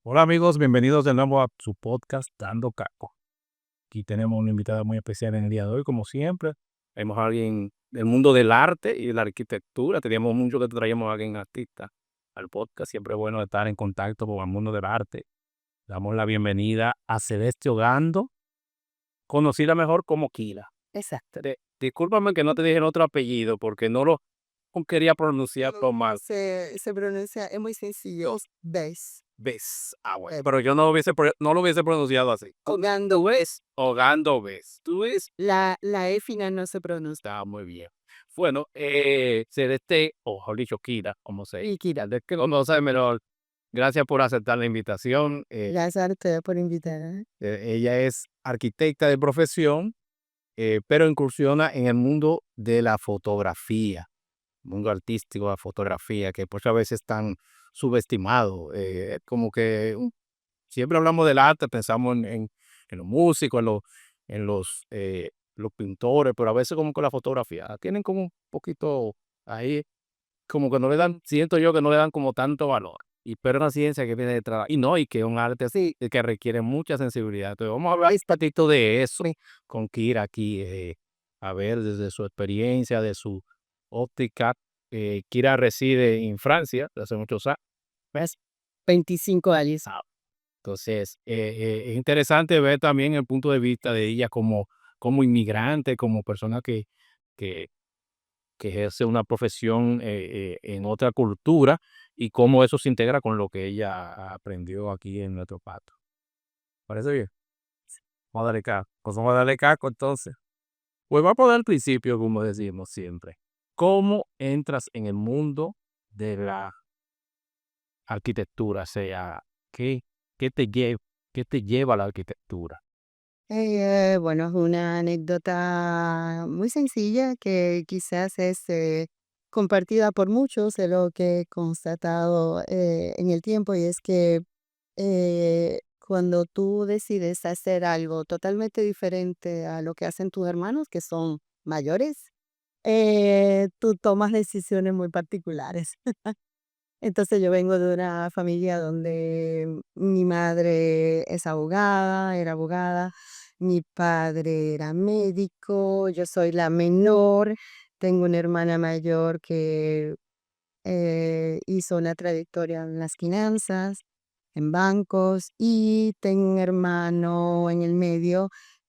Hola amigos, bienvenidos de nuevo a su podcast Dando Caco. Aquí tenemos una invitada muy especial en el día de hoy, como siempre. Tenemos a alguien del mundo del arte y de la arquitectura. Teníamos mucho que traíamos a alguien artista al podcast. Siempre es bueno estar en contacto con el mundo del arte. Damos la bienvenida a Celeste Ogando, conocida mejor como Kira. Exacto. Discúlpame que no te dije el otro apellido porque no lo quería pronunciarlo No, mal. se pronuncia, es muy sencillo. ¿Ves? Ves. Ah, bueno. Pero yo no lo hubiese pronunciado así. Ogando ves. Ogando ves. ¿Tú ves? La E final no se pronuncia. Está muy bien. Bueno, Celeste, o mejor dicho, Kira, como se y Kira, de que no sabe mejor. Gracias por aceptar la invitación. Gracias a ustedes por invitar. Ella es arquitecta de profesión, pero incursiona en el mundo de la fotografía, mundo artístico de la fotografía, que pues a veces es tan subestimado. Como que siempre hablamos del arte, pensamos en los músicos, en los pintores, pero a veces como con la fotografía, tienen como un poquito ahí, como que no le dan, siento yo que no le dan como tanto valor. Pero es una ciencia que viene detrás, y no, y que es un arte así, que requiere mucha sensibilidad. Entonces vamos a hablar un ratito de eso con Kira aquí, a ver desde su experiencia, de su óptica. Kira reside en Francia desde hace muchos años. 25 años. Entonces, es interesante ver también el punto de vista de ella como inmigrante, como persona que, que ejerce una profesión en otra cultura y cómo eso se integra con lo que ella aprendió aquí en nuestro pato. ¿Parece bien? Vamos a darle caco. Pues vamos a darle caco entonces. Pues va a poner al principio, como decimos siempre. ¿Cómo entras en el mundo de la arquitectura? O sea, ¿qué, qué te lleva, qué te lleva a la arquitectura? Bueno, es una anécdota muy sencilla que quizás es compartida por muchos de lo que he constatado en el tiempo, y es que cuando tú decides hacer algo totalmente diferente a lo que hacen tus hermanos, que son mayores, tú tomas decisiones muy particulares. Entonces yo vengo de una familia donde mi madre es abogada, era abogada, mi padre era médico, yo soy la menor, tengo una hermana mayor que hizo una trayectoria en las finanzas, en bancos, y tengo un hermano en el medio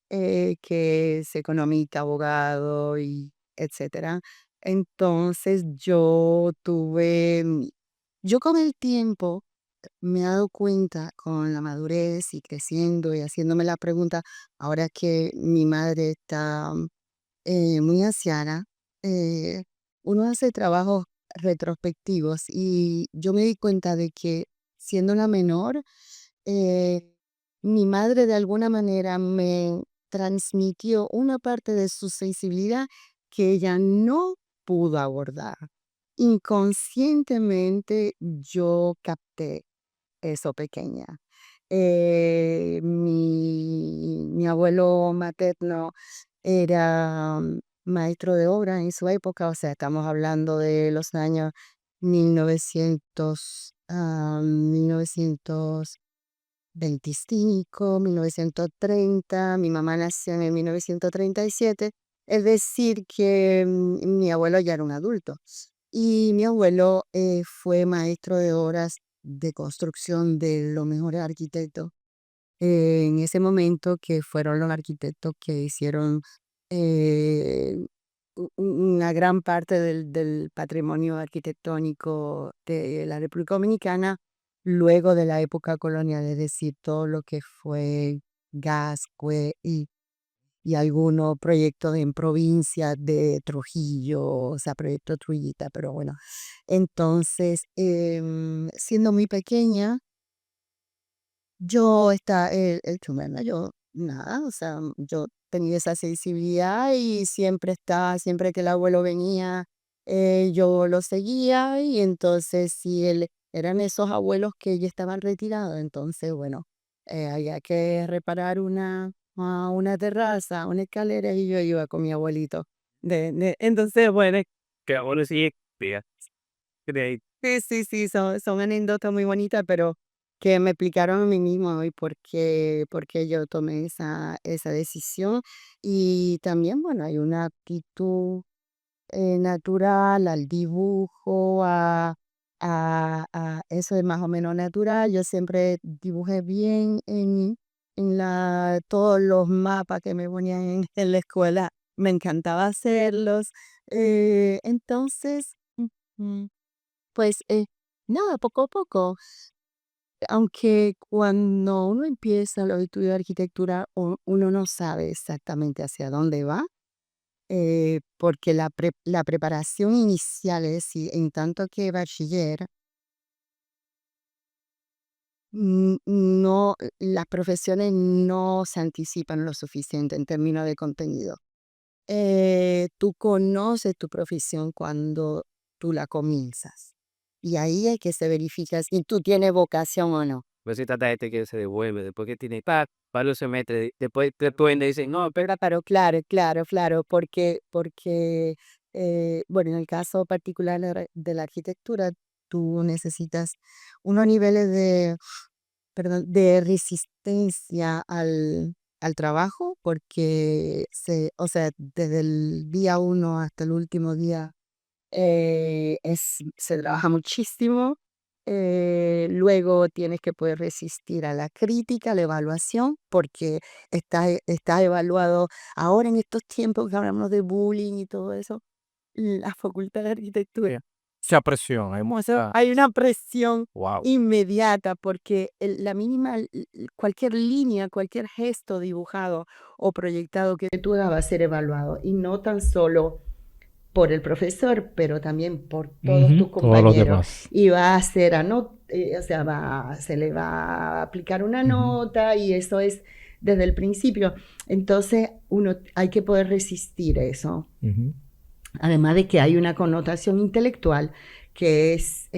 que es economista, abogado y etcétera. Entonces yo con el tiempo me he dado cuenta con la madurez y creciendo y haciéndome la pregunta, ahora que mi madre está muy anciana, eh, uno hace trabajos retrospectivos y yo me di cuenta de que siendo la menor, eh, mi madre de alguna manera me transmitió una parte de su sensibilidad que ella no pudo abordar. Inconscientemente yo capté eso pequeña. Mi abuelo materno era maestro de obra en su época, o sea, estamos hablando de los años 1925, 1930. Mi mamá nació en el 1937, es decir, que mi abuelo ya era un adulto. Y mi abuelo fue maestro de obras de construcción de los mejores arquitectos en ese momento, que fueron los arquitectos que hicieron eh, una gran parte del patrimonio arquitectónico de la República Dominicana luego de la época colonial, es decir, todo lo que fue Gascue y algunos proyectos en provincia de Trujillo, o sea, proyecto Trujillita, pero bueno. Entonces, siendo muy pequeña, yo estaba chumela, yo nada, o sea, yo tenía esa sensibilidad y siempre que el abuelo venía, yo lo seguía, y entonces si él eran esos abuelos que ya estaban retirados, entonces, bueno, había que reparar una terraza, una escalera, y yo iba con mi abuelito. Entonces, bueno, Que ahora sí, fíjate, sí, sí, sí, son anécdotas muy bonitas, pero porque me explicaron a mí mismo y porque yo tomé esa decisión. Y también, bueno, hay una aptitud natural al dibujo, a eso es más o menos natural. Yo siempre dibujé bien todos los mapas que me ponían en la escuela, me encantaba hacerlos. Entonces, ujú, pues nada, poco a poco, aunque cuando uno empieza los estudios de arquitectura, uno no sabe exactamente hacia dónde va, porque la preparación inicial, es decir, en tanto que bachiller, no, las profesiones no se anticipan lo suficiente en términos de contenido. Tú conoces tu profesión cuando tú la comienzas. Y ahí es que se verifica si tú tienes vocación o no. Pues se trata de gente que se devuelve después que tiene varios semestres, después le dicen, no, espera, Claro, claro, claro, claro, porque bueno, en el caso particular de la arquitectura, tú necesitas unos niveles perdón, de resistencia al trabajo, porque o sea, desde el día uno hasta el último día se trabaja muchísimo. Luego tienes que poder resistir a la crítica, a la evaluación, porque está evaluado ahora en estos tiempos que hablamos de bullying y todo eso, la facultad de arquitectura. Mucha presión, hay mucha Hay una presión wow. inmediata porque la mínima, cualquier línea, cualquier gesto dibujado o proyectado que tú hagas va a ser evaluado y no tan solo por el profesor, pero también por todos tus Todos los compañeros. demás. Y va a ser, o sea, se le va a aplicar una nota y eso es desde el principio. Entonces, hay que poder resistir eso. Además de que hay una connotación intelectual que es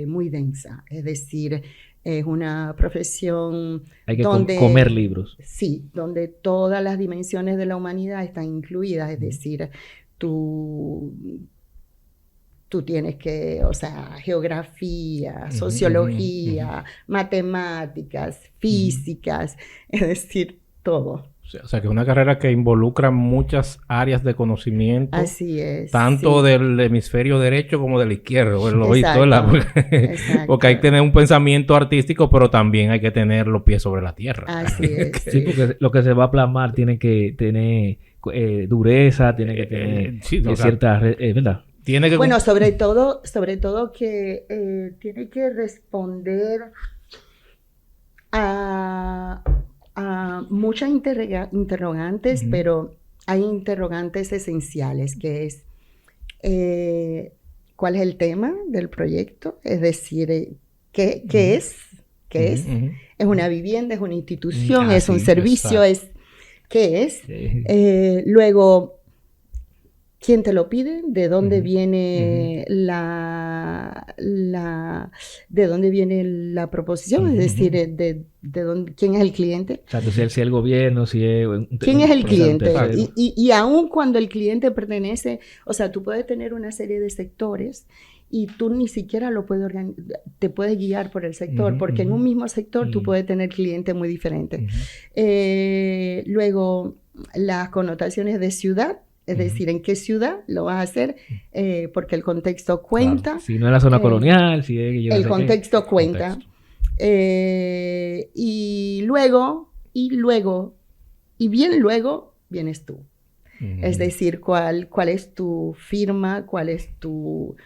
muy densa, es decir, es una profesión Hay que donde, comer libros. sí, donde todas las dimensiones de la humanidad están incluidas, es decir, tú tienes que, o sea, geografía, sociología, matemáticas, físicas, es decir, todo. O sea, que es una carrera que involucra muchas áreas de conocimiento, Así es. tanto sí. del hemisferio derecho como del izquierdo, lo Exacto, visto, ¿verdad? exacto. Porque hay que tener un pensamiento artístico, pero también hay que tener los pies sobre la tierra. Así es. Sí, porque lo que se va a plasmar tiene que tener dureza, tiene que tener Sí, o sea, cierta, ¿verdad? Tiene que Bueno, sobre todo que tiene que responder a muchas interrogantes, pero hay interrogantes esenciales, que es ¿cuál es el tema del proyecto? Es decir, ¿qué es? ¿Qué es? ¿Es una vivienda? ¿Es una institución? ¿Es un sí, servicio? exacto. ¿Qué es? Sí. Luego, ¿quién te lo pide? ¿De dónde Ujú, viene de dónde viene la proposición? Es decir, ¿quién es el cliente? O sea, si el gobierno, si es ¿Quién es el cliente? tercero. Y aun cuando el cliente pertenece, o sea, tú puedes tener una serie de sectores y tú ni siquiera te puedes guiar por el sector, porque en un mismo sector tú puedes tener clientes muy diferentes. Luego, las connotaciones de ciudad. Es decir, ¿en qué ciudad lo vas a hacer? Porque el contexto cuenta. Claro. Si no es la zona colonial, si es... yo no El sé contexto qué. cuenta. Y luego, y bien luego, vienes tú. Es decir, ¿cuál es tu firma? ¿Cuál es tu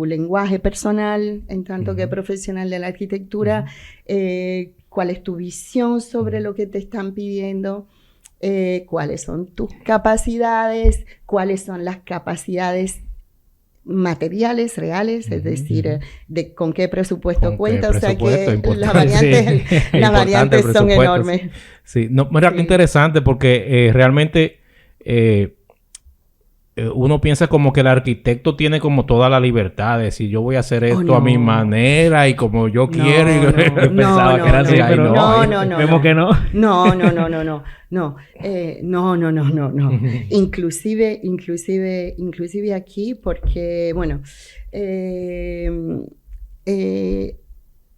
lenguaje personal en tanto que profesional de la arquitectura? ¿Cuál es tu visión sobre lo que te están pidiendo? ¿Cuáles son tus capacidades? ¿Cuáles son las capacidades materiales, reales? Es decir, de con qué presupuesto cuenta. O sea que las variantes son enormes. Sí, no, mira qué interesante porque realmente uno piensa como que el arquitecto tiene como toda la libertad de decir yo voy a hacer esto a mi manera y como yo quiero. Yo pensaba que era así, pero vemos que no. No. Inclusive aquí porque, bueno,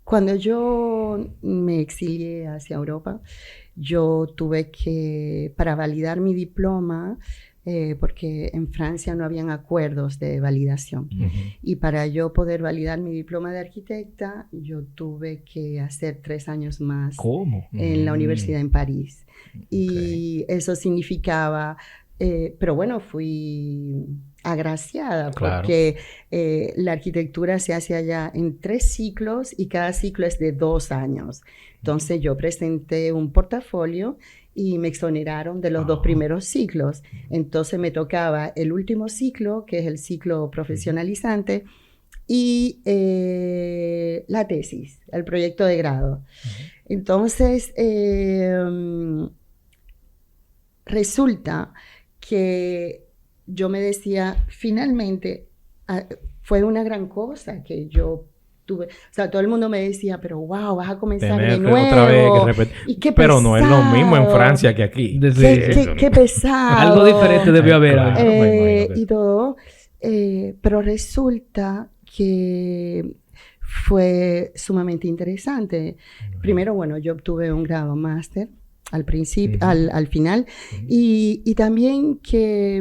Cuando yo me exilié hacia Europa, yo tuve que, para validar mi diploma, porque en Francia no habían acuerdos de validación. Ujú. Y para yo poder validar mi diploma de arquitecta, yo tuve que hacer 3 años más ¿Cómo? en la Mm. universidad en París. Ok. Y eso significaba, pero bueno, fui agraciada Claro. porque la arquitectura se hace allá en 3 ciclos y cada ciclo es de 2 años. Entonces yo presenté un portafolio y me exoneraron de los 2 Ah. primeros ciclos. Entonces me tocaba el último ciclo, que es el ciclo profesionalizante, y la tesis, el proyecto de grado. Entonces, resulta que yo me decía, finalmente, fue una gran cosa que yo tuve. O sea, todo el mundo me decía, pero wow, vas a comenzar Tener de que otra vez que nuevo. repetir. Y qué Pero no es lo mismo en pesado. Francia que aquí. Sí, Qué, sí. qué pesado. Algo diferente debió haber. Claro. ahí. me imagino que Y todo. Pero resulta que fue sumamente interesante. Primero, bueno, yo obtuve un grado máster al principio, Ujú. al final, Ujú. y también que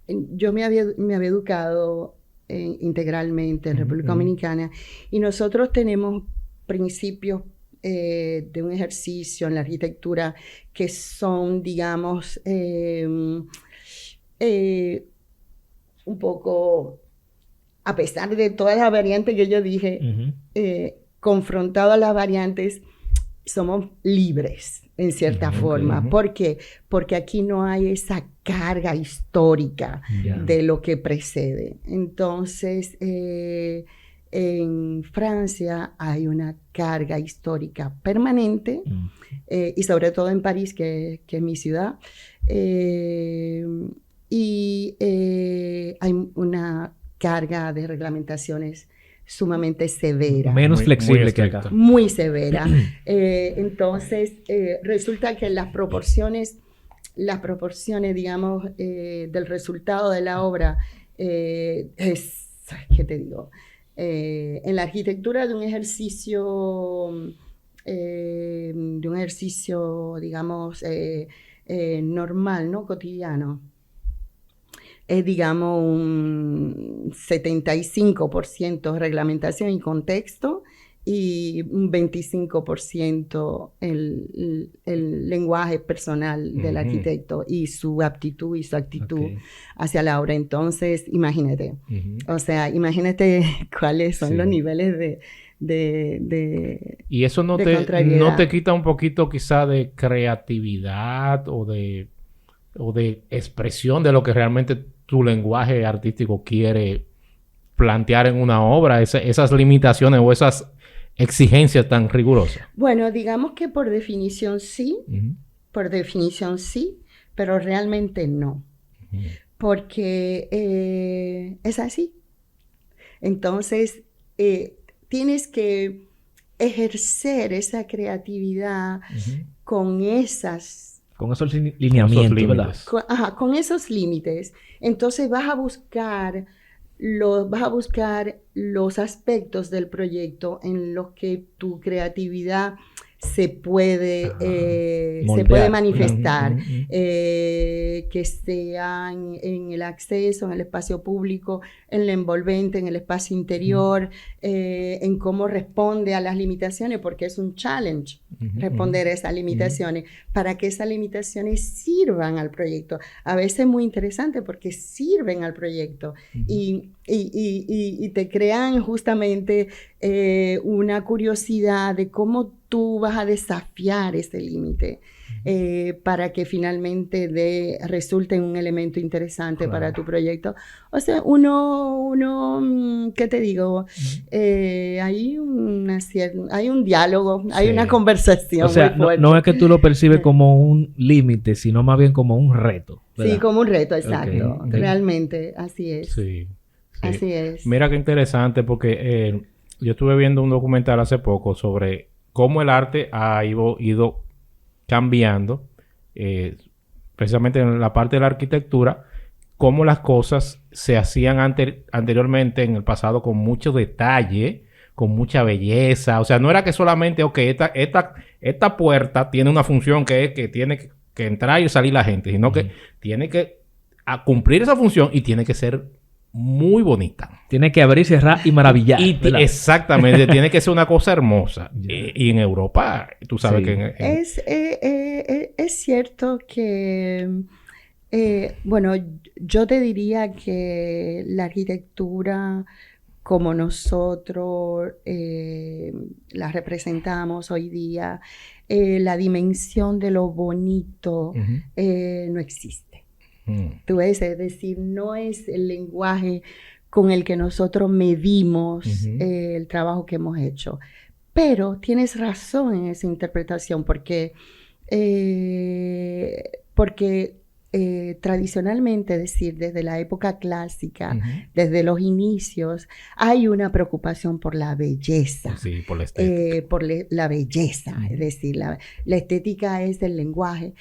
yo me había educado integralmente en Ujú, República ujú. Dominicana, y nosotros tenemos principios de un ejercicio en la arquitectura que son, digamos, un poco, a pesar de todas las variantes que yo dije, Ujú. confrontado a las variantes, somos libres en cierta Ujú, ok. forma. Ujú. ¿Por qué? Porque aquí no hay esa carga histórica Ya. de lo que precede. Entonces, en Francia hay una carga histórica permanente, Mm. y sobre todo en París, que es mi ciudad. Y hay una carga de reglamentaciones sumamente severa. Menos Muy flexible que estricto. acá. Muy severa. Entonces, resulta que las proporciones, digamos, del resultado de la obra ¿qué te digo? En la arquitectura de un ejercicio, digamos, normal, ¿no? Cotidiano, es, digamos, un 75% reglamentación y contexto y un 25% el lenguaje personal del Ujú. arquitecto y su aptitud y su actitud Ok. hacia la obra. Entonces, imagínate, Ujú. o sea, imagínate cuáles son los Sí. niveles de Y eso no de te contrariedad. quita un poquito quizá de creatividad o de expresión de lo que realmente tu lenguaje artístico quiere plantear en una obra, esas limitaciones o esas exigencias tan rigurosas. Bueno, digamos que por definición sí, Ujú. pero realmente no, Ujú. porque es así. Entonces, tienes que ejercer esa creatividad Ujú. con esas, Con esos Esos lineamientos, ¿verdad? límites. con esos límites. Entonces vas a buscar los aspectos del proyecto en los que tu creatividad se puede Moldear, manifestar, Ujú, ujú. que sea en el acceso, en el espacio público, en lo envolvente, en el espacio interior, en cómo responde a las limitaciones, porque es un challenge Ujú, responder a esas limitaciones, para que esas limitaciones sirvan al proyecto. A veces es muy interesante porque sirven al proyecto ujú. y te crean justamente una curiosidad de cómo tú vas a desafiar ese límite para que finalmente resulte un elemento interesante Claro. para tu proyecto. O sea, ¿qué te digo? Hay un diálogo, hay Sí. una conversación O sea, muy fuerte. no es que tú lo percibes como un límite, sino más bien como un reto, ¿verdad? Sí, como un reto, exacto. Ok, ok. Realmente, así es. Sí, sí. Así es. Mira qué interesante porque yo estuve viendo un documental hace poco sobre cómo el arte ha ido cambiando, precisamente en la parte de la arquitectura, cómo las cosas se hacían anteriormente en el pasado con mucho detalle, con mucha belleza. O sea, no era que solamente, ok, esta puerta tiene una función que es que tiene que entrar y salir la gente, sino que tiene que cumplir esa función y tiene que ser muy bonita. Tiene que abrir, cerrar y maravillar. Exactamente, tiene que ser una cosa hermosa. Y en Europa, tú sabes que... Es cierto que, bueno, yo te diría que la arquitectura como nosotros la representamos hoy día, la dimensión de lo bonito no existe. Tú ves, es decir, no es el lenguaje con el que nosotros medimos el trabajo que hemos hecho. Pero tienes razón en esa interpretación, porque tradicionalmente, es decir, desde la época clásica, desde los inicios, hay una preocupación por la belleza. Sí, por la estética. La belleza, es decir, la estética es el lenguaje,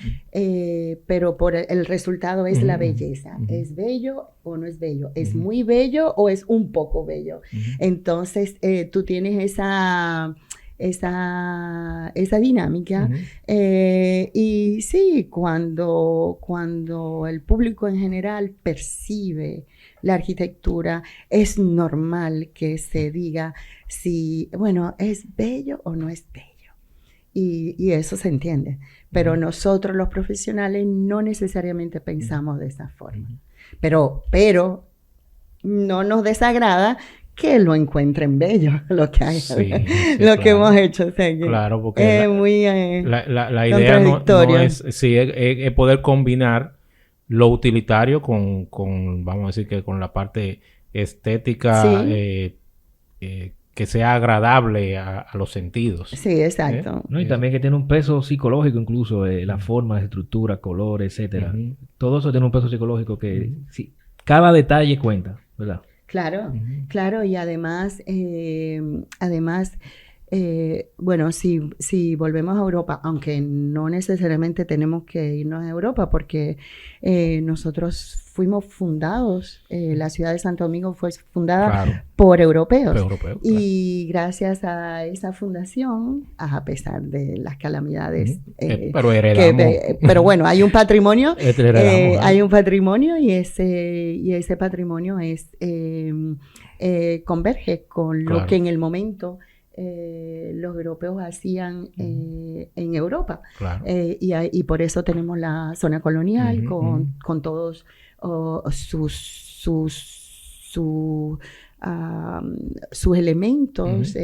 pero por el resultado es la belleza. ¿Es bello o no es bello? ¿Es muy bello o es un poco bello? Entonces, tú tienes esa dinámica. Y sí, cuando el público en general percibe la arquitectura, es normal que se diga si, bueno, ¿es bello o no es bello? Y eso se entiende. Pero nosotros los profesionales no necesariamente pensamos de esa forma. Pero no nos desagrada que lo encuentren bello, lo que hay, que hemos hecho. O sea, que claro, porque muy la idea no es, es poder combinar lo utilitario con, vamos a decir que con la parte estética, que sea agradable a los sentidos. Sí, exacto. ¿No? Y también que tiene un peso psicológico incluso, la forma, la estructura, color, etcétera. Todo eso tiene un peso psicológico que cada detalle cuenta, ¿verdad? Claro, claro, y además, bueno, si volvemos a Europa, aunque no necesariamente tenemos que irnos a Europa, porque nosotros fuimos fundados, la ciudad de Santo Domingo fue fundada por europeos. Y gracias a esa fundación, a pesar de las calamidades, pero heredamos. Pero bueno, hay un patrimonio, hay un patrimonio y ese patrimonio es converge con lo que en el momento los europeos hacían en Europa. Y por eso tenemos la zona colonial con todos sus elementos,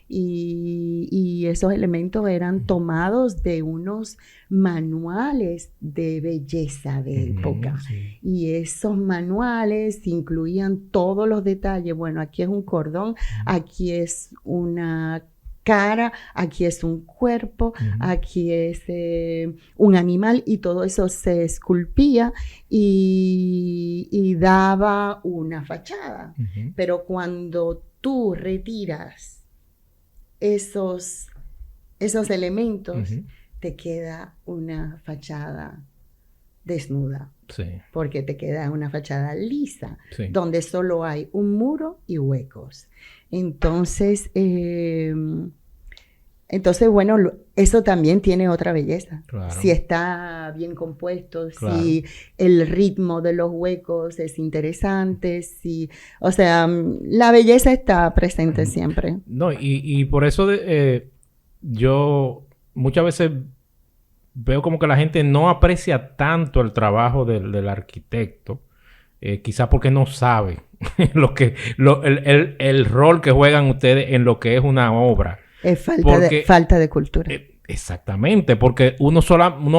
y esos elementos eran tomados de unos manuales de belleza de época. Y esos manuales incluían todos los detalles. Bueno, aquí es un cordón, aquí es una cara, aquí es un cuerpo, aquí es un animal, y todo eso se esculpía y daba una fachada. Pero cuando tú retiras esos elementos, te queda una fachada desnuda. Porque te queda una fachada lisa, donde solo hay un muro y huecos. Entonces, bueno, eso también tiene otra belleza. Si está bien compuesto, si el ritmo de los huecos es interesante, o sea, la belleza está presente siempre. No, y por eso yo muchas veces veo como que la gente no aprecia tanto el trabajo del arquitecto, quizás porque no sabe el rol que juegan ustedes en lo que es una obra. Es falta de cultura. Exactamente, porque uno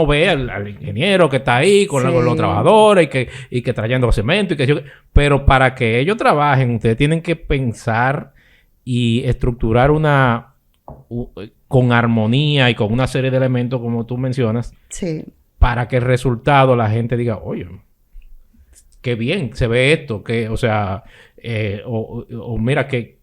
ve al ingeniero que está ahí con los trabajadores y que trayendo los cementos, pero para que ellos trabajen, ustedes tienen que pensar y estructurar con armonía y con una serie de elementos, como tú mencionas, para que el resultado la gente diga, oye, qué bien se ve esto, o mira qué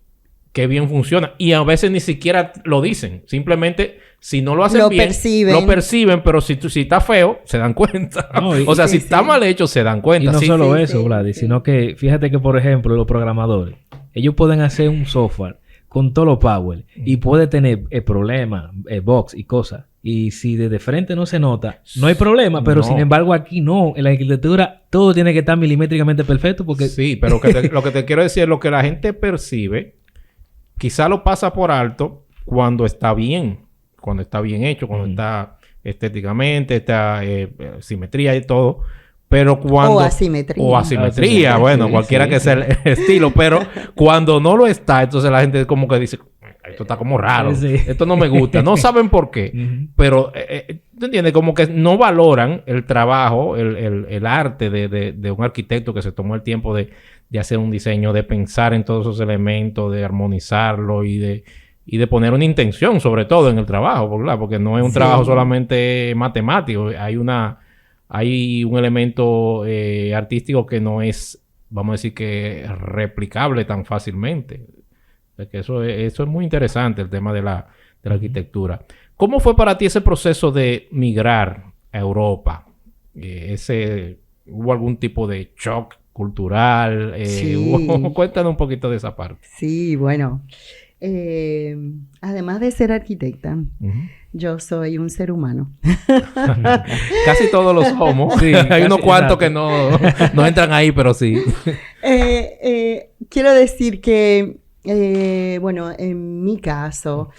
bien funciona. Y a veces ni siquiera lo dicen. Simplemente, si no lo hacen bien, lo perciben, pero si está feo, se dan cuenta. No, si está mal hecho, se dan cuenta. Y no solo eso, Vladi, sino que fíjate que, por ejemplo, los programadores, ellos pueden hacer un software con todo lo power y puede tener problemas, box y cosas. Y si desde frente no se nota, no hay problema, pero No. sin embargo aquí no. En la arquitectura todo tiene que estar milimétricamente perfecto porque... Sí, pero lo que te quiero decir es lo que la gente percibe, quizá lo pasa por alto cuando está bien hecho, cuando está estéticamente, está simetría y todo, pero cuando... O asimetría. O asimetría, bueno, Sí, cualquiera sí, que sea el estilo, pero cuando no lo está, entonces la gente como que dice, esto está como raro, Sí. esto no me gusta, no saben por qué, Ujú. pero ¿tú entiendes? Como que no valoran el trabajo, el arte de un arquitecto que se tomó el tiempo de hacer un diseño, de pensar en todos esos elementos, de armonizarlo y de poner una intención, sobre todo en el trabajo, ¿verdad? Porque no es un Sí. trabajo solamente matemático, hay un elemento artístico que no es, vamos a decir, que replicable tan fácilmente. Es que eso es muy interesante, el tema de la arquitectura. ¿Cómo fue para ti ese proceso de migrar a Europa? ¿Hubo algún tipo de shock cultural? Sí. Cuéntanos un poquito de esa parte. Sí, bueno. Además de ser arquitecta, Ujú. yo soy un ser humano. Casi todos los somos. Sí, Hay casi, unos cuantos exacto. que no entran ahí, pero sí. Quiero decir que, bueno, en mi caso,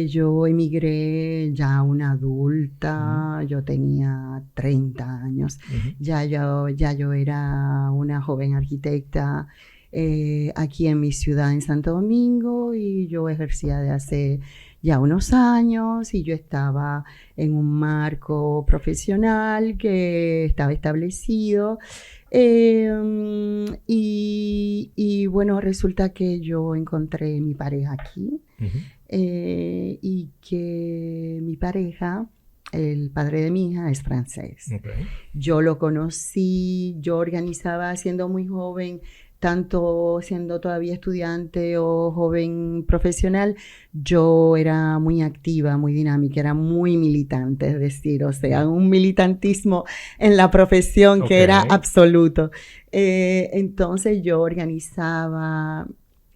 yo emigré ya una adulta, yo tenía 30 años, Ujú. ya yo era una joven arquitecta aquí en mi ciudad, en Santo Domingo, y yo ejercía de hace ya unos años y yo estaba en un marco profesional que estaba establecido. Y bueno, resulta que yo encontré mi pareja aquí Ujú. y que mi pareja, el padre de mi hija, es francés. Ok. Yo lo conocí, yo organizaba siendo muy joven, tanto siendo todavía estudiante o joven profesional, yo era muy activa, muy dinámica, era muy militante, es decir, o sea, un militantismo en la profesión que era Ok. absoluto. Entonces yo organizaba,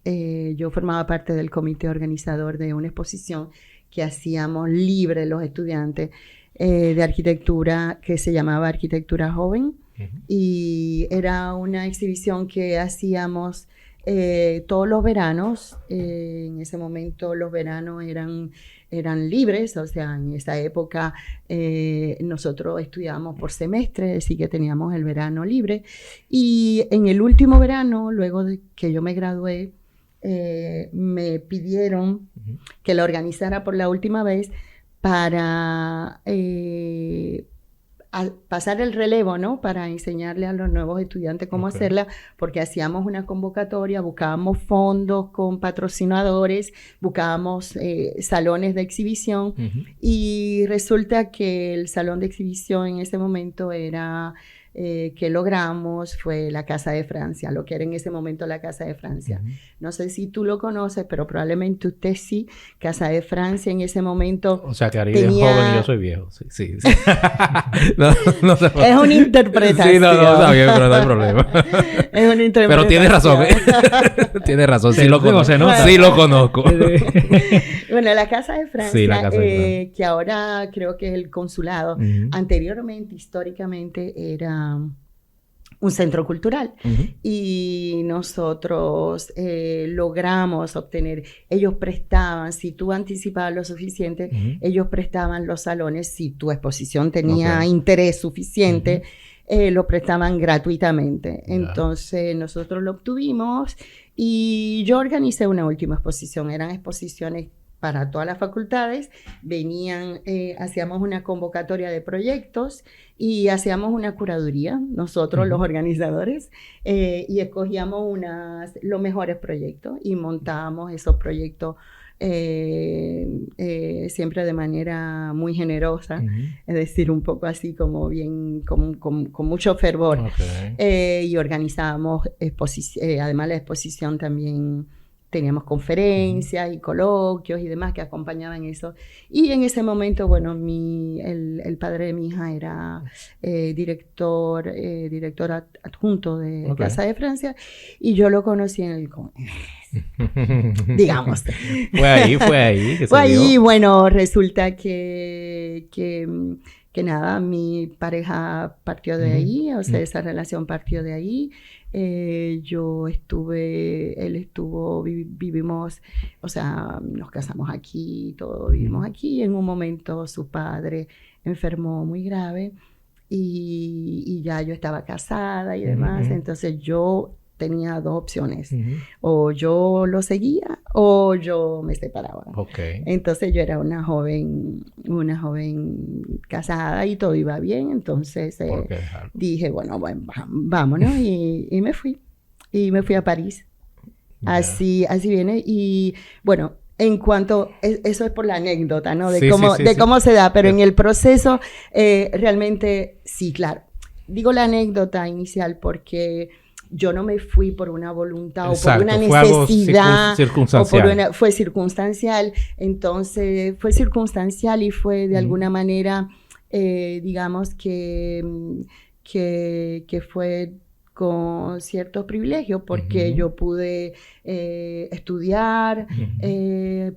yo formaba parte del comité organizador de una exposición que hacíamos libre los estudiantes de arquitectura que se llamaba Arquitectura Joven. Ujú. Y era una exhibición que hacíamos todos los veranos. En ese momento los veranos eran libres, o sea, en esa época nosotros estudiábamos por semestre, así que teníamos el verano libre. Y en el último verano, luego de que yo me gradué, me pidieron Ujú. que la organizara por la última vez para pasar el relevo, ¿no? Para enseñarle a los nuevos estudiantes cómo Ok. hacerla, porque hacíamos una convocatoria, buscábamos fondos con patrocinadores, buscábamos salones de exhibición, Ujú. y resulta que el salón de exhibición en ese momento era que logramos fue la Casa de Francia, lo que era en ese momento la Casa de Francia. Ujú. No sé si tú lo conoces, pero probablemente usted sí. Casa de Francia en ese momento O sea, que Ariel es tenía- joven y yo soy viejo. Sí, sí. sí. no se Es una interpretación. Sí, no, está bien, pero no hay problema. Es una interpretación. Pero tienes razón, ¿eh? Tienes razón, sí lo Digo, conozco. se nota. Sí lo conozco. Bueno, la Casa de Francia, Sí, la Casa de Francia. que ahora creo que es el consulado, Ujú. anteriormente, históricamente, era un centro cultural. Ujú. Y nosotros logramos obtener, ellos prestaban, si tú anticipabas lo suficiente, Ujú. ellos prestaban los salones, si tu exposición tenía Ok. interés suficiente, lo prestaban gratuitamente. Ya. Entonces nosotros lo obtuvimos y yo organicé una última exposición, eran exposiciones para todas las facultades, venían, hacíamos una convocatoria de proyectos y hacíamos una curaduría, nosotros Ujú. los organizadores, y escogíamos los mejores proyectos y montábamos esos proyectos siempre de manera muy generosa, Ujú. es decir, un poco así como bien, con mucho fervor. Ok. Y organizábamos además la exposición también teníamos conferencias y coloquios y demás que acompañaban eso. Y en ese momento, bueno, el padre de mi hija era director adjunto de Casa de Francia, y yo lo conocí en el digamos. Fue ahí. Que Fue se dio. ahí, bueno, resulta que nada, mi pareja partió de ahí, o sea, esa relación partió de ahí. Él estuvo, vivimos, o sea, nos casamos aquí, todo vivimos aquí. En un momento su padre enfermó muy grave y ya yo estaba casada y demás, entonces yo tenía dos opciones, o yo lo seguía o yo me separaba. Entonces yo era una joven casada y todo iba bien, entonces dije, bueno, vámonos, y me fui a París. Así viene. Y bueno, en cuanto, eso es por la anécdota, ¿no? De cómo se da, pero en el proceso realmente, sí, claro. Digo la anécdota inicial porque yo no me fui por una voluntad o por una necesidad. Fue circunstancial. Entonces, fue circunstancial y fue de alguna manera, digamos que fue con ciertos privilegios, porque yo pude estudiar,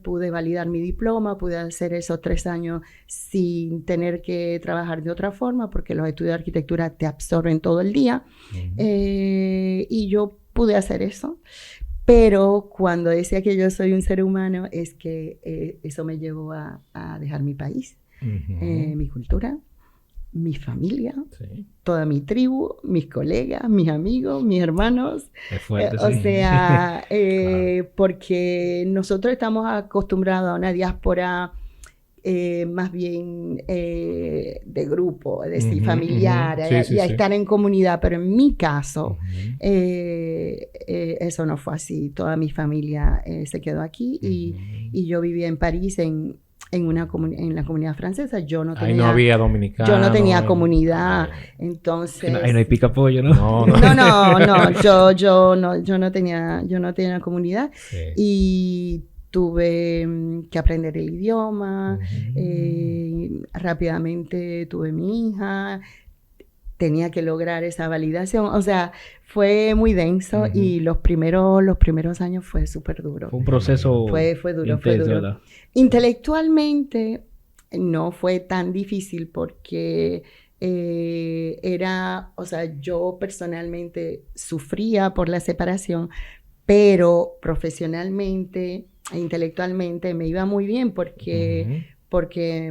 pude validar mi diploma, pude hacer esos 3 años sin tener que trabajar de otra forma, porque los estudios de arquitectura te absorben todo el día, y yo pude hacer eso. Pero cuando decía que yo soy un ser humano, es que eso me llevó a dejar mi país, mi cultura, mi familia, toda mi tribu, mis colegas, mis amigos, mis hermanos. Es fuerte, O sea, claro. Porque nosotros estamos acostumbrados a una diáspora más bien de grupo, es decir, familiar, y a estar en comunidad, pero en mi caso eso no fue así. Toda mi familia se quedó aquí, y yo vivía en París en la comunidad francesa. Yo no tenía, ahí no había dominicanos. Yo no tenía comunidad, entonces... Ahí no hay picapollo, ¿no? No. Yo no tenía comunidad, y tuve que aprender el idioma, rápidamente tuve mi hija, tenía que lograr esa validación, o sea, fue muy denso, y los primeros años fue súper duro. Fue un proceso fue duro. ¿Verdad? Intelectualmente no fue tan difícil porque o sea, yo personalmente sufría por la separación, pero profesionalmente e intelectualmente me iba muy bien porque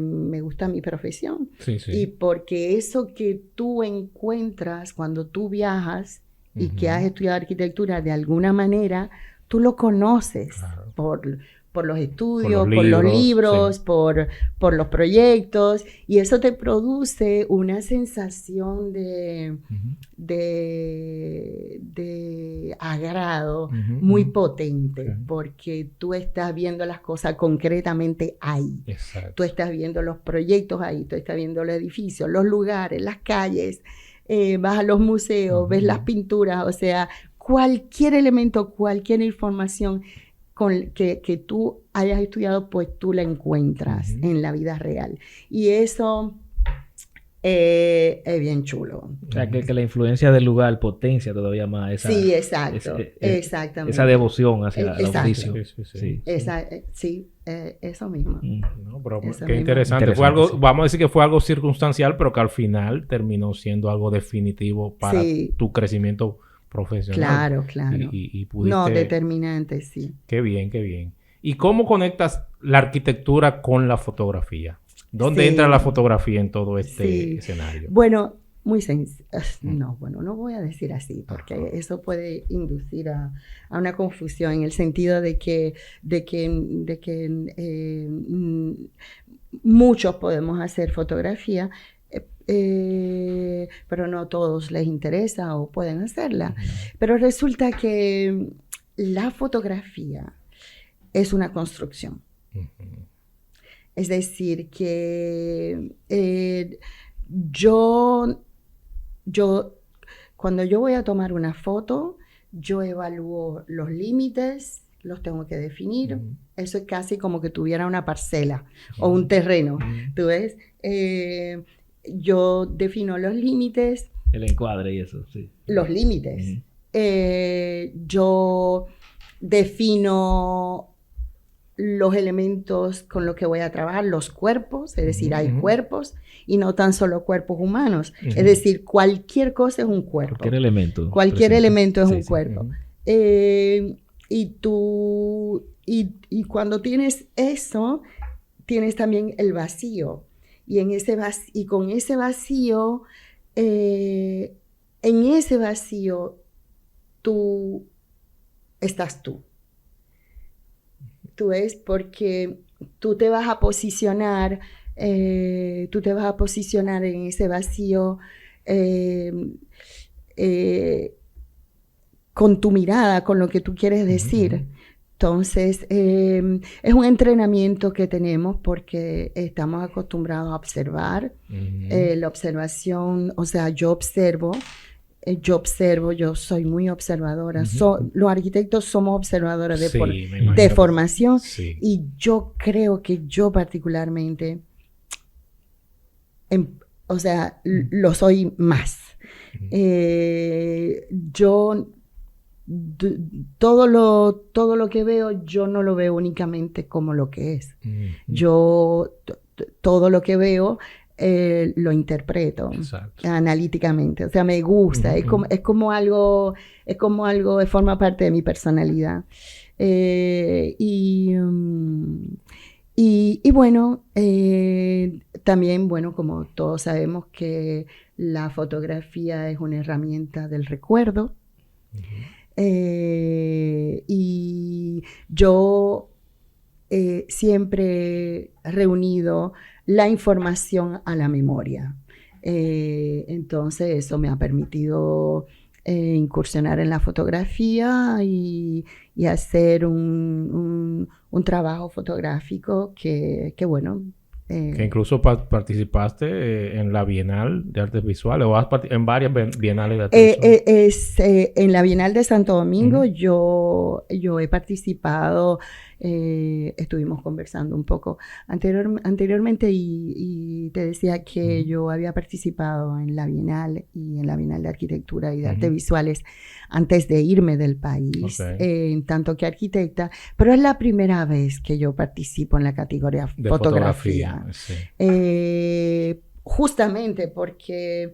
me gusta mi profesión. Y porque eso que tú encuentras cuando tú viajas y que has estudiado arquitectura, de alguna manera tú lo conoces por los estudios, por los libros, por los proyectos, y eso te produce una sensación de agrado muy potente, porque tú estás viendo las cosas concretamente ahí. Exacto. Tú estás viendo los proyectos ahí, tú estás viendo los edificios, los lugares, las calles, vas a los museos, ves las pinturas, o sea, cualquier elemento, cualquier información que tú hayas estudiado, pues tú la encuentras en la vida real. Y eso es bien chulo. O sea, que la influencia del lugar potencia todavía más esa... Sí, exacto. Exactamente. Esa devoción hacia el oficio. Sí, eso mismo. No, pero qué interesante. Fue algo, vamos a decir que fue algo circunstancial, pero que al final terminó siendo algo definitivo para tu crecimiento profesional. Claro. Y pudiste... No, determinante, sí. Qué bien. ¿Y cómo conectas la arquitectura con la fotografía? ¿Dónde entra la fotografía en todo este escenario? Bueno, muy sencillo. No voy a decir así, porque eso puede inducir a una confusión, en el sentido de que muchos podemos hacer fotografía, pero no todos les interesa o pueden hacerla. Pero resulta que la fotografía es una construcción. Es decir, que cuando yo voy a tomar una foto, yo evalúo los límites los tengo que definir. Eso es casi como que tuviera una parcela o un terreno, ¿tú ves? Yo defino los límites. El encuadre y eso, sí. Los límites. Yo defino los elementos con los que voy a trabajar, los cuerpos, es decir, hay cuerpos y no tan solo cuerpos humanos. Es decir, cualquier cosa es un cuerpo. Cualquier elemento. Cualquier elemento es un Sí. cuerpo. Y cuando tienes eso, tienes también el vacío. Y con ese vacío, en ese vacío, estás tú. Tú ves, porque tú te vas a posicionar en ese vacío con tu mirada, con lo que tú quieres decir. Entonces, es un entrenamiento que tenemos porque estamos acostumbrados a observar. La observación, o sea, yo observo, yo soy muy observadora. Los arquitectos somos observadores de formación. Sí. Y yo creo que yo particularmente, o sea, lo soy más. Todo lo que veo, yo no lo veo únicamente como lo que es. Yo todo lo que veo lo interpreto analíticamente. O sea, me gusta. Es como algo, forma parte de mi personalidad. Y bueno, también, bueno, como todos sabemos que la fotografía es una herramienta del recuerdo. Y yo siempre he reunido la información a la memoria. Entonces eso me ha permitido incursionar en la fotografía y hacer un trabajo fotográfico que bueno. Que incluso participaste en la Bienal de Artes Visuales o en varias bienales de artes visuales. En la Bienal de Santo Domingo yo he participado, estuvimos conversando un poco anteriormente y te decía que yo había participado en la Bienal y en la Bienal de Arquitectura y de Artes Visuales antes de irme del país, en tanto que arquitecta, pero es la primera vez que yo participo en la categoría de fotografía. Sí. Justamente porque,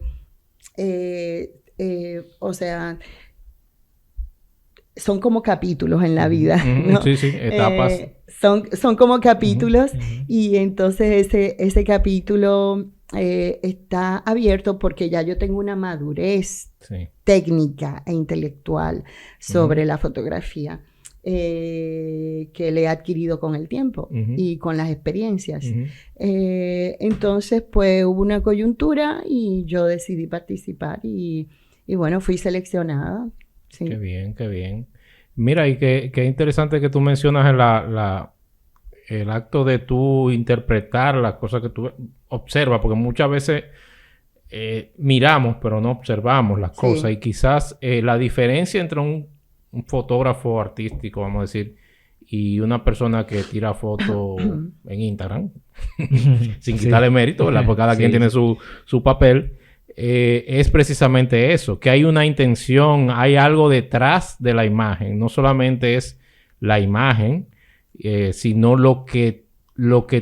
o sea, son como capítulos en la vida, ¿no? Sí, etapas. Son como capítulos y entonces ese capítulo está abierto porque ya yo tengo una madurez técnica e intelectual sobre la fotografía. Que le he adquirido con el tiempo y con las experiencias. Entonces, pues hubo una coyuntura y yo decidí participar y bueno, fui seleccionada. Sí. Qué bien, qué bien. Mira, y qué interesante que tú mencionas el acto de tú interpretar las cosas que tú observas, porque muchas veces miramos, pero no observamos las cosas. Y quizás la diferencia entre un fotógrafo artístico, vamos a decir, y una persona que tira fotos en Instagram, sin quitarle mérito, ¿verdad? Porque cada quien tiene su papel, es precisamente eso, que hay una intención, hay algo detrás de la imagen, no solamente es la imagen, sino lo que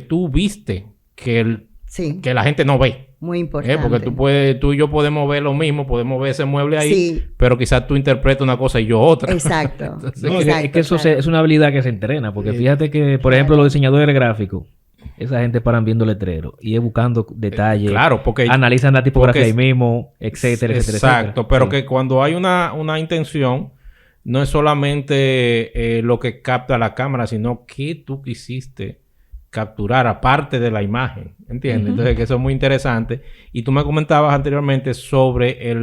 tú viste, que la gente no ve. Muy importante. Porque tú y yo podemos ver lo mismo, podemos ver ese mueble ahí, pero quizás tú interpretas una cosa y yo otra. Exacto. Entonces, es que eso es una habilidad que se entrena, porque fíjate que, por ejemplo, los diseñadores gráficos, esa gente paran viendo letreros y es buscando detalles. Claro, porque analizan la tipografía ahí mismo, etcétera, etcétera. Exacto, pero que cuando hay una intención, no es solamente lo que capta la cámara, sino que tú quisiste capturar aparte de la imagen, ¿entiendes? Entonces, que eso es muy interesante. Y tú me comentabas anteriormente sobre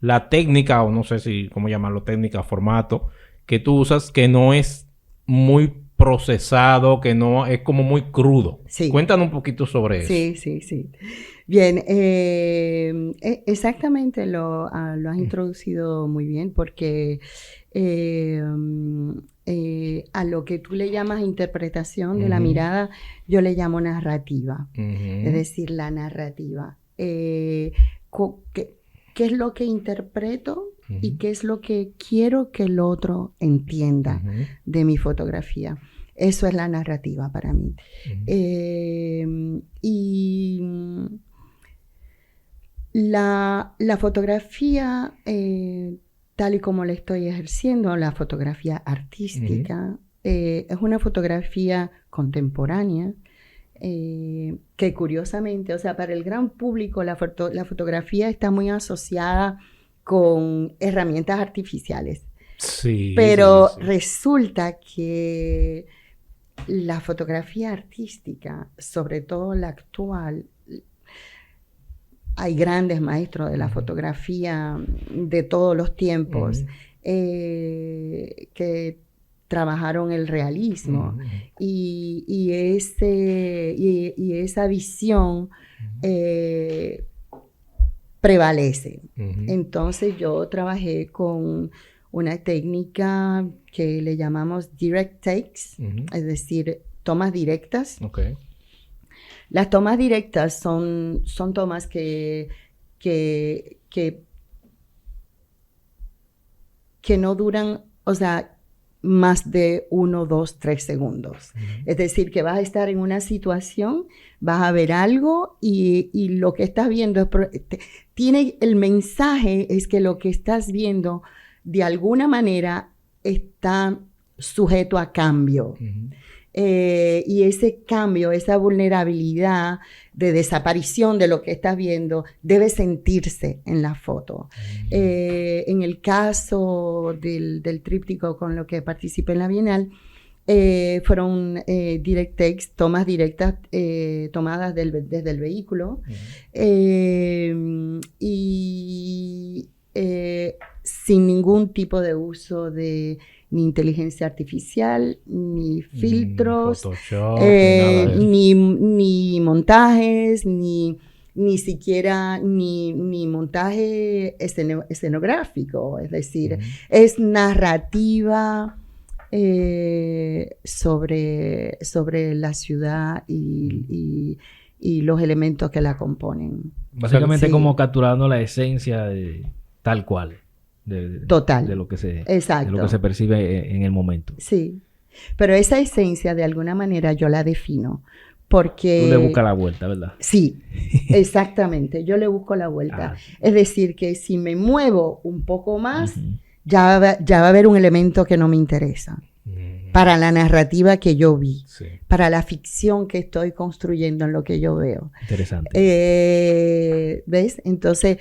la técnica, o no sé si, cómo llamarlo, técnica, formato, que tú usas, que no es muy procesado, que no es como muy crudo. Sí. Cuéntanos un poquito sobre eso. Sí. Bien, exactamente lo has introducido muy bien porque a lo que tú le llamas interpretación de la mirada, yo le llamo narrativa. Es decir, la narrativa. ¿Qué es lo que interpreto y qué es lo que quiero que el otro entienda de mi fotografía? Eso es la narrativa para mí. Y la fotografía, tal y como la estoy ejerciendo, la fotografía artística, es una fotografía contemporánea, que curiosamente, o sea, para el gran público la fotografía está muy asociada con herramientas artificiales. Sí, Pero sí, sí. resulta que la fotografía artística, sobre todo la actual, hay grandes maestros de la fotografía de todos los tiempos que trabajaron el realismo y esa visión prevalece. Entonces yo trabajé con una técnica que le llamamos direct takes, es decir, tomas directas. Okay. Las tomas directas son tomas que no duran, o sea, más de 1, 2, 3 segundos. Es decir, que vas a estar en una situación, vas a ver algo y lo que estás viendo tiene el mensaje es que lo que estás viendo de alguna manera está sujeto a cambio. Y ese cambio, esa vulnerabilidad de desaparición de lo que estás viendo debe sentirse en la foto. En el caso del tríptico con lo que participé en la Bienal, fueron direct takes, tomas directas tomadas desde el vehículo y sin ningún tipo de uso de ni inteligencia artificial, ni filtros, Photoshop, nada de eso. ni montajes, ni siquiera ni montaje escenográfico. Es decir, es narrativa sobre la ciudad y los elementos que la componen. Básicamente Sí. como capturando la esencia de tal cual. Total. De lo que se Exacto. percibe en el momento. Sí. Pero esa esencia, de alguna manera, yo la defino. Porque... Tú le buscas la vuelta, ¿verdad? Sí, exactamente. Yo le busco la vuelta. Es decir, que si me muevo un poco más, ya va a haber un elemento que no me interesa. Para la narrativa que yo vi. Sí. Para la ficción que estoy construyendo en lo que yo veo. Interesante. ¿Ves? Entonces...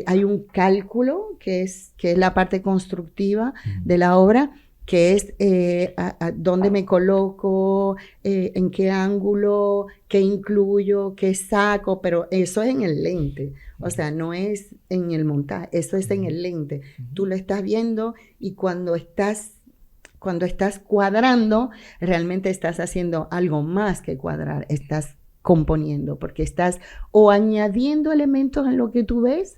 hay un cálculo que es la parte constructiva de la obra, que es a dónde me coloco, en qué ángulo, qué incluyo, qué saco, pero eso es en el lente, o sea, no es en el montaje, eso es en el lente. Tú lo estás viendo y cuando estás cuadrando, realmente estás haciendo algo más que cuadrar, estás componiendo, porque estás o añadiendo elementos en lo que tú ves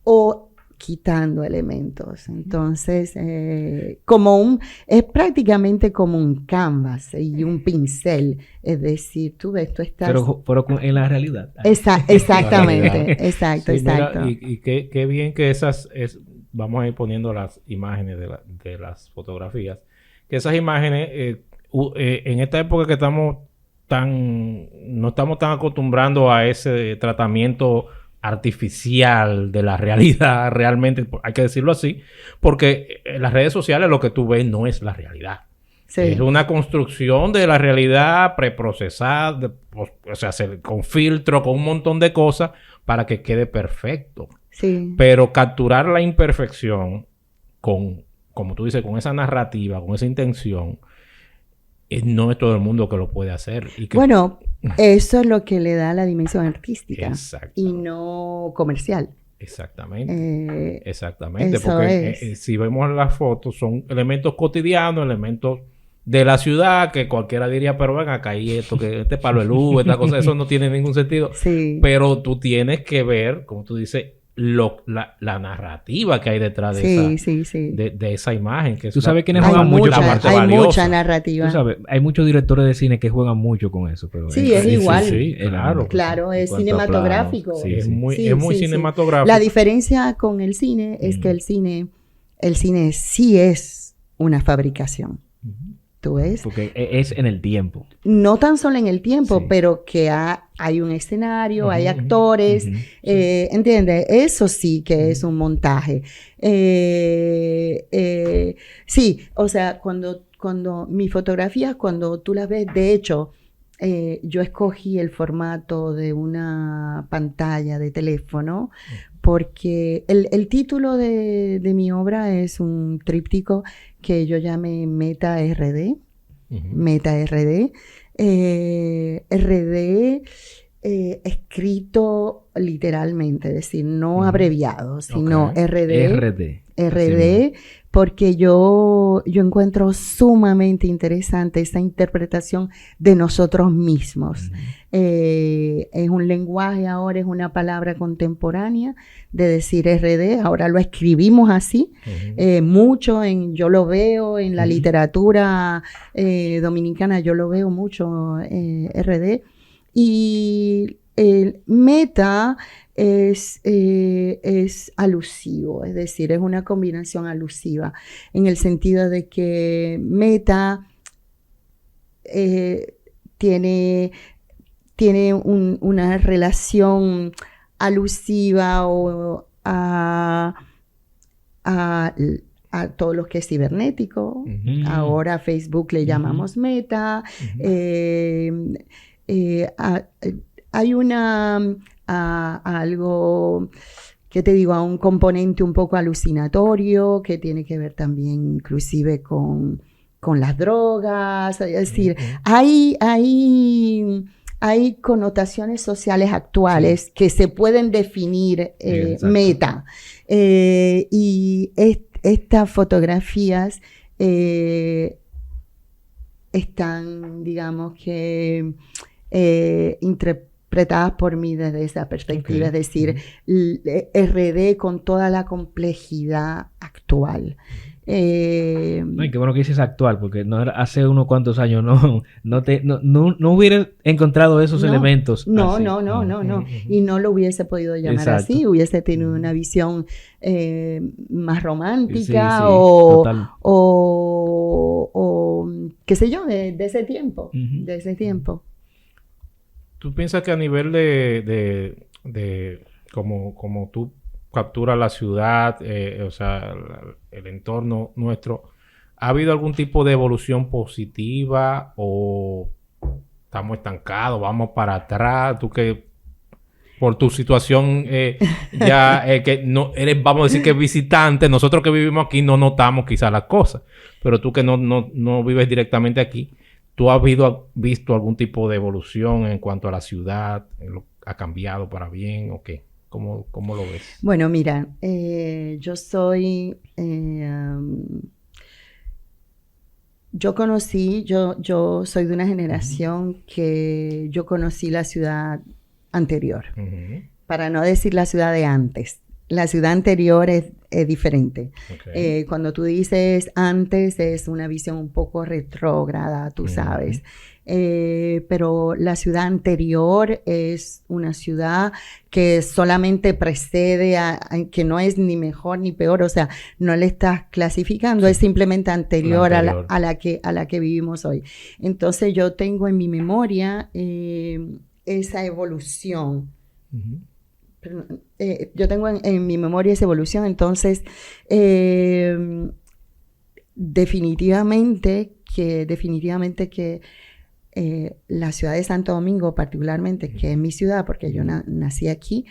o quitando elementos. Entonces, es prácticamente como un canvas y un pincel. Es decir, tú ves, tú estás... Pero en la realidad. Exactamente, exacto, Sí, exacto. mira, y qué bien que vamos a ir poniendo las imágenes de las fotografías, que esas imágenes, en esta época que no estamos tan acostumbrando a ese tratamiento artificial de la realidad, realmente, hay que decirlo así, porque en las redes sociales lo que tú ves no es la realidad. Sí. Es una construcción de la realidad preprocesada, o sea, con filtro, con un montón de cosas para que quede perfecto. Sí. Pero capturar la imperfección como tú dices, con esa narrativa, con esa intención, no es todo el mundo que lo puede hacer. Bueno, eso es lo que le da la dimensión artística y no comercial. Exactamente. Exactamente. Eso Porque si vemos las fotos, son elementos cotidianos, elementos de la ciudad que cualquiera diría, pero ven acá, y esto, que palo de luz, esta cosa, eso no tiene ningún sentido. Sí. Pero tú tienes que ver, como tú dices, la narrativa que hay detrás de Sí, esa, sí, sí. de esa imagen. Que es Tú sabes quiénes Hay juegan mucho mucha, con parte hay valiosa. mucha Tú narrativa. sabes, hay muchos directores de cine que juegan mucho con eso, pero Sí, es igual. Sí, claro. Claro, En es cuanto a cinematográfico. planos, sí, Es sí. muy, Sí, es muy sí, sí. cinematográfico. La diferencia con el cine es que el cine sí es una fabricación. ¿Tú ves? Porque es en el tiempo. No tan solo en el tiempo, Sí. pero que hay un escenario, hay Ujú, actores, ujú, ¿entiendes? Eso sí que es un montaje. Sí, o sea, cuando mis fotografías, cuando tú las ves, de hecho, yo escogí el formato de una pantalla de teléfono porque el título de mi obra es un tríptico que yo llamé Meta RD. Meta RD. RD escrito literalmente, es decir, no abreviado, sino Ok. RD. Así mismo. RD, porque yo encuentro sumamente interesante esa interpretación de nosotros mismos. Es un lenguaje ahora, es una palabra contemporánea de decir RD, ahora lo escribimos así, mucho yo lo veo en la literatura dominicana, yo lo veo mucho RD, y el meta es alusivo, es decir, es una combinación alusiva, en el sentido de que meta tiene una relación alusiva a todo lo que es cibernético. Ahora a Facebook le llamamos meta. Hay algo que te digo, a un componente un poco alucinatorio que tiene que ver también inclusive con las drogas, es decir, hay connotaciones sociales actuales que se pueden definir meta. Y estas fotografías están, digamos que, interpretadas por mí desde esa perspectiva, es decir, RD con toda la complejidad actual. No, y qué bueno que dices actual, porque hace unos cuantos años no hubiera encontrado esos elementos No. así. Y no lo hubiese podido llamar Exacto. así, hubiese tenido una visión más romántica Sí, total. o qué sé yo, de ese tiempo, de ese tiempo. ¿Tú piensas que a nivel de como tú capturas la ciudad, o sea, el entorno nuestro, ¿ha habido algún tipo de evolución positiva o estamos estancados, vamos para atrás? Tú que por tu situación ya que no eres, vamos a decir que visitante, nosotros que vivimos aquí no notamos quizás las cosas, pero tú que no vives directamente aquí, ¿tú has visto algún tipo de evolución en cuanto a la ciudad? ¿Ha cambiado para bien o qué? ¿Cómo lo ves? Bueno, mira, yo soy... yo soy de una generación que yo conocí la ciudad anterior, para no decir la ciudad de antes. La ciudad anterior es diferente. Okay. Cuando tú dices antes es una visión un poco retrógrada, tú sabes. Pero la ciudad anterior es una ciudad que solamente precede que no es ni mejor ni peor, o sea, no le estás clasificando, es simplemente anterior. A la que vivimos hoy. Entonces yo tengo en mi memoria esa evolución. Yo tengo en mi memoria esa evolución, entonces definitivamente que la ciudad de Santo Domingo particularmente, que es mi ciudad porque yo nací aquí,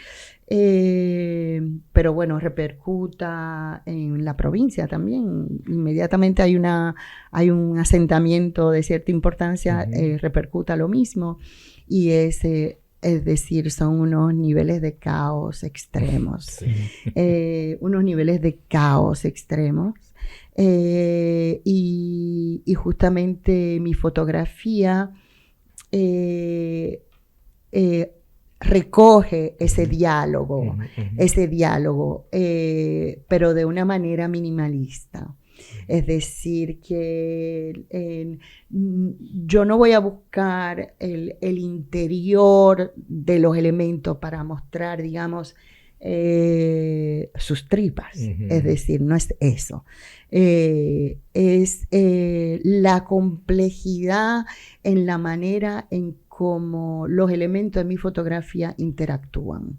pero bueno, repercuta en la provincia también. Inmediatamente hay un asentamiento de cierta importancia, repercuta lo mismo, y es decir, son unos niveles de caos extremos. Unos niveles de caos extremos. Y justamente mi fotografía recoge ese diálogo, Ujú, ujú. pero de una manera minimalista. Es decir, que yo no voy a buscar el interior de los elementos para mostrar, digamos, sus tripas. Ujú. Es decir, no es eso. Es la complejidad en la manera en cómo los elementos de mi fotografía interactúan.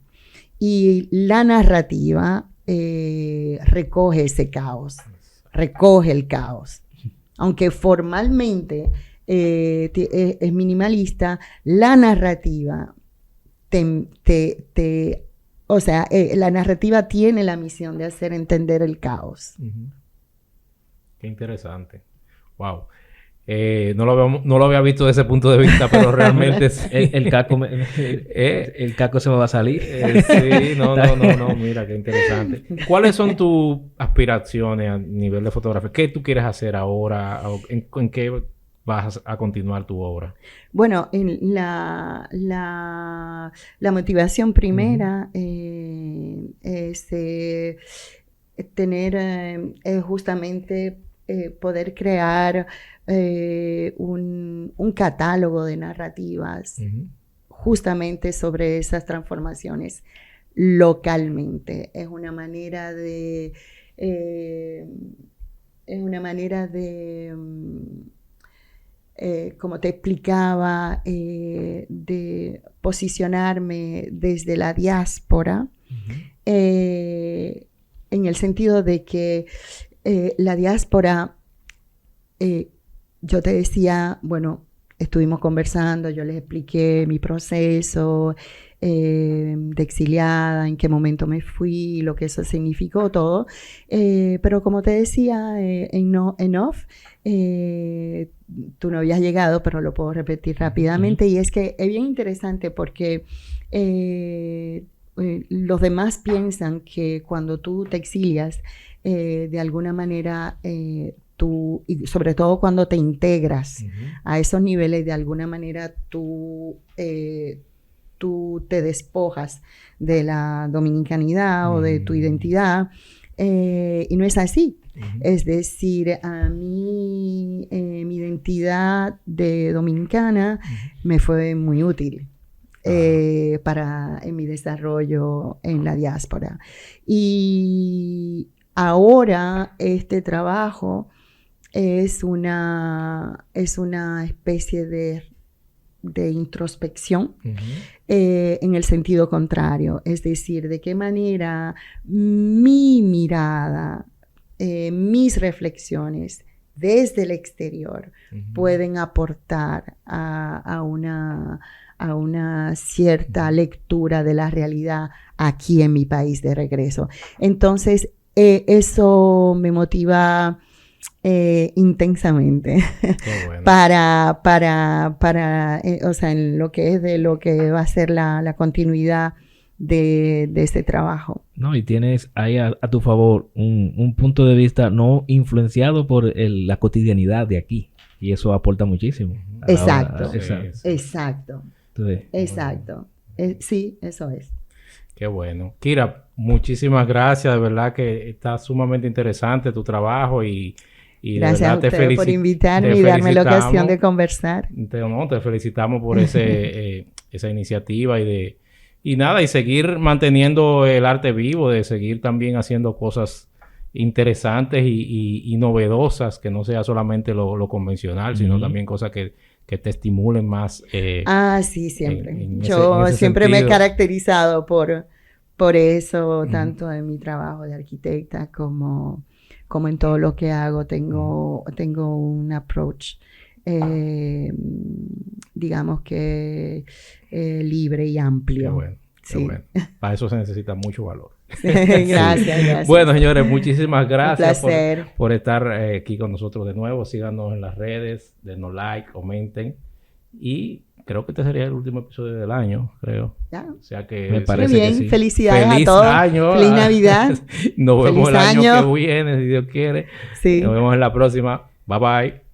Y la narrativa recoge ese caos, recoge el caos. Aunque formalmente es minimalista, la narrativa la narrativa tiene la misión de hacer entender el caos. Ujú. Qué interesante. Wow. No lo había visto desde ese punto de vista, pero realmente sí. El caco, el caco se me va a salir. Sí, no, mira, qué interesante. ¿Cuáles son tus aspiraciones a nivel de fotografía? ¿Qué tú quieres hacer ahora? ¿En qué vas a continuar tu obra? Bueno, la motivación primera es tener justamente poder crear un catálogo de narrativas Ujú. justamente sobre esas transformaciones localmente. Es una manera de como te explicaba, de posicionarme desde la diáspora, Ujú. en el sentido de que la diáspora, yo te decía, bueno, estuvimos conversando, yo les expliqué mi proceso de exiliada, en qué momento me fui, lo que eso significó, todo. Pero como te decía en off, tú no habías llegado, pero lo puedo repetir rápidamente, y es que es bien interesante porque los demás piensan que cuando tú te exilias, de alguna manera, y sobre todo cuando te integras a esos niveles, de alguna manera tú te despojas de la dominicanidad o de tu identidad, y no es así. Es decir, a mí mi identidad de dominicana me fue muy útil en mi desarrollo en la diáspora. Y ahora este trabajo es una especie de introspección en el sentido contrario, es decir, de qué manera mi mirada, mis reflexiones desde el exterior pueden aportar a una cierta lectura de la realidad aquí en mi país de regreso. Entonces, eso me motiva intensamente. Qué bueno. para o sea, en lo que es de lo que va a ser la continuidad de este trabajo. No, y tienes ahí a tu favor un punto de vista no influenciado por la cotidianidad de aquí. Y eso aporta muchísimo. Exacto. Sí. Exacto. Entonces, Exacto. Sí, eso es. Qué bueno. Kira, muchísimas gracias. De verdad que está sumamente interesante tu trabajo y de Gracias a verdad ustedes por invitarme y darme la ocasión de conversar. Te felicitamos por esa iniciativa y nada, y seguir manteniendo el arte vivo, de seguir también haciendo cosas interesantes y novedosas, que no sea solamente lo convencional, sino también cosas que te estimulen más. Sí, siempre. En Yo ese siempre me he sentido. caracterizado por eso, tanto en mi trabajo de arquitecta como en todo lo que hago. Tengo un approach, digamos que libre y amplio. Qué bueno, qué Sí. bueno. Para eso se necesita mucho valor. Gracias. Bueno, señores, muchísimas Un gracias placer. por estar aquí con nosotros de nuevo. Síganos en las redes, denos like, comenten. Y creo que este sería el último episodio del año, creo. Ya. O sea que Me Muy parece bien, que sí. felicidades Feliz a todos. año. Feliz Navidad. Nos vemos Feliz el año año. que viene, si Dios quiere. Sí. Nos vemos en la próxima. Bye bye.